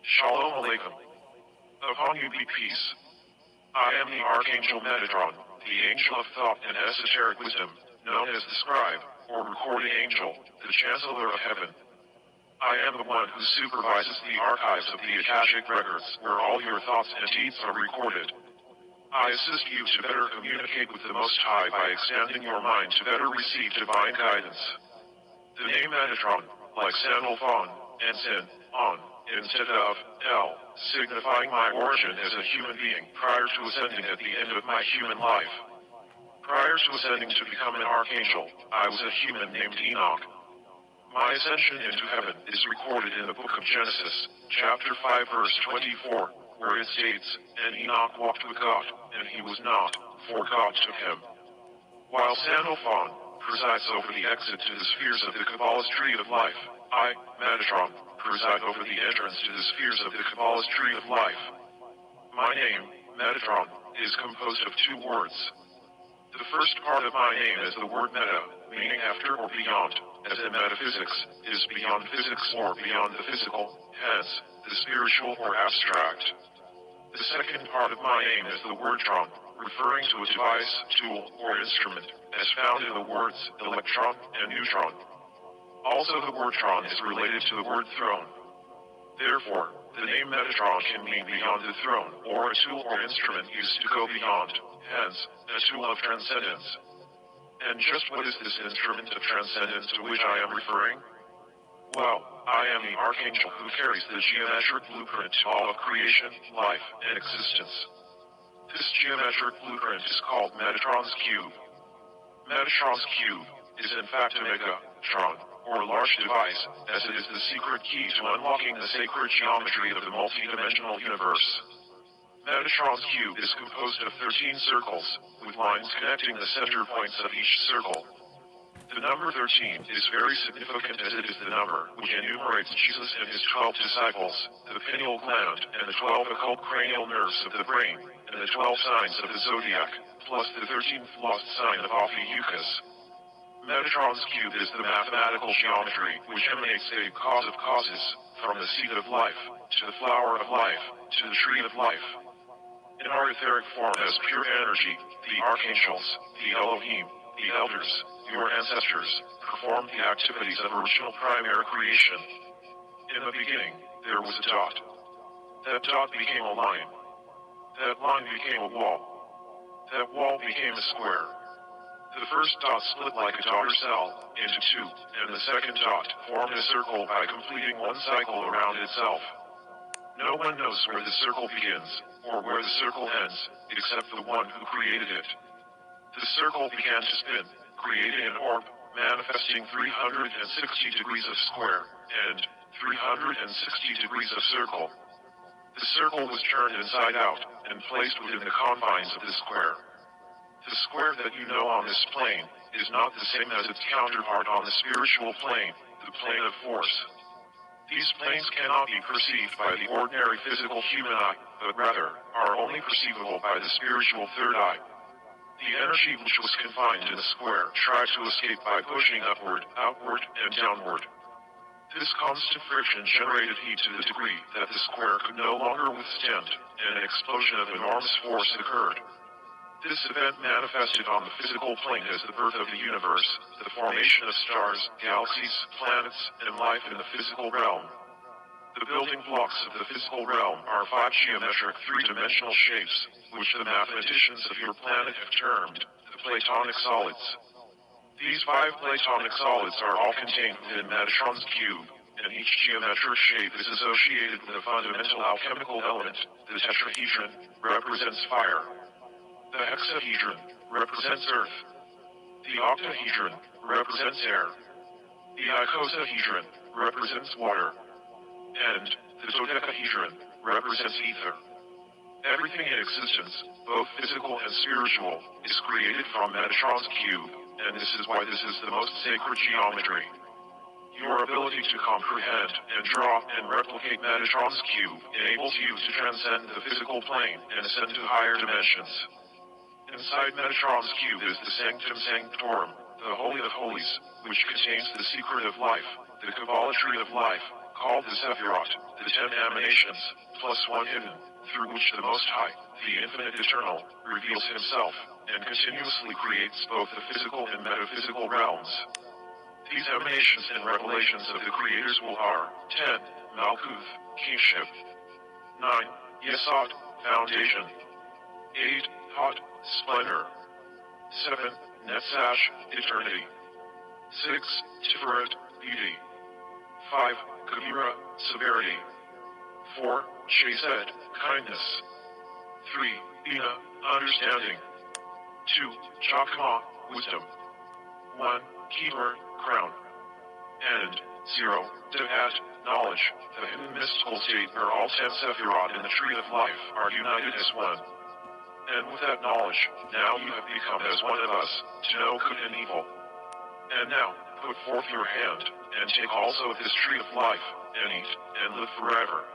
Shalom Aleichem. Upon you be peace. I am the Archangel Metatron, the angel of thought and esoteric wisdom, known as the scribe, or recording angel, the chancellor of heaven. I am the one who supervises the archives of the Akashic records, where all your thoughts and deeds are recorded. I assist you to better communicate with the Most High by expanding your mind to better receive divine guidance. The name Metatron, like Sandalphon, and Sin, on, instead of L, signifying my origin as a human being prior to ascending at the end of my human life. Prior to ascending to become an archangel, I was a human named Enoch. My ascension into heaven is recorded in the book of Genesis, chapter 5 verse 24, where it states, "And Enoch walked with God, and he was not, for God took him." While Sandalphon presides over the exit to the spheres of the Kabbalah's tree of life, I, Metatron, preside over the entrance to the spheres of the Kabbalah's tree of life. My name, Metatron, is composed of two words. The first part of my name is the word meta, meaning after or beyond, as in metaphysics, is beyond physics or beyond the physical, hence, the spiritual or abstract. The second part of my name is the word tron, referring to a device, tool, or instrument, as found in the words electron and neutron. Also the word tron is related to the word throne. Therefore, the name Metatron can mean beyond the throne, or a tool or instrument used to go beyond, hence, a tool of transcendence. And just what is this instrument of transcendence to which I am referring? Well, I am the archangel who carries the geometric blueprint to all of creation, life, and existence. This geometric blueprint is called Metatron's cube. Metatron's cube is in fact a megatron, or large device, as it is the secret key to unlocking the sacred geometry of the multidimensional universe. Metatron's cube is composed of 13 circles, with lines connecting the center points of each circle. The number 13 is very significant as it is the number which enumerates Jesus and his 12 disciples, the pineal gland, and the 12 occult cranial nerves of the brain, and the 12 signs of the zodiac, plus the 13th lost sign of Ophiuchus. Metatron's cube is the mathematical geometry which emanates a cause of causes, from the seed of life, to the flower of life, to the tree of life. In our etheric form as pure energy, the archangels, the Elohim, the elders, your ancestors, performed the activities of original primary creation. In the beginning, there was a dot. That dot became a line. That line became a wall. That wall became a square. The first dot split like a daughter cell into two, and the second dot formed a circle by completing one cycle around itself. No one knows where the circle begins, or where the circle ends, except the one who created it. The circle began to spin, creating an orb, manifesting 360 degrees of square, and 360 degrees of circle. The circle was turned inside out, and placed within the confines of the square. The square that you know on this plane, is not the same as its counterpart on the spiritual plane, the plane of force. These planes cannot be perceived by the ordinary physical human eye, but rather, are only perceivable by the spiritual third eye. The energy which was confined in the square tried to escape by pushing upward, outward, and downward. This constant friction generated heat to the degree that the square could no longer withstand, and an explosion of enormous force occurred. This event manifested on the physical plane as the birth of the universe, the formation of stars, galaxies, planets, and life in the physical realm. The building blocks of the physical realm are 5 geometric three-dimensional shapes, which the mathematicians of your planet have termed the Platonic solids. These 5 Platonic solids are all contained within Metatron's cube, and each geometric shape is associated with a fundamental alchemical element. The tetrahedron represents fire. The hexahedron represents earth. The octahedron represents air. The icosahedron represents water. And the dodecahedron represents ether. Everything in existence, both physical and spiritual, is created from Metatron's cube, and this is why this is the most sacred geometry. Your ability to comprehend and draw and replicate Metatron's cube enables you to transcend the physical plane and ascend to higher dimensions. Inside Metatron's cube is the Sanctum Sanctorum, the Holy of Holies, which contains the secret of life, the Kabbalah tree of life, called the Sephirot, the 10 emanations, plus one hidden, through which the Most High, the Infinite Eternal, reveals himself, and continuously creates both the physical and metaphysical realms. These emanations and revelations of the Creator's will are 10. Malkuth, kingship. 9. Yesod, foundation. 8. Hot, splendor. 7. Netzash, eternity. 6. Tiferet, beauty. 5. Kabira, severity. 4. Chesed, kindness. 3. Bina, understanding. 2. Chakma, wisdom. 1. Keeper, crown. And 0. Dehat, knowledge. The hidden mystical state where all 10 Sephirot in the tree of life are united as one. And with that knowledge, now you have become as one of us, to know good and evil. And now, put forth your hand, and take also of this tree of life, and eat, and live forever.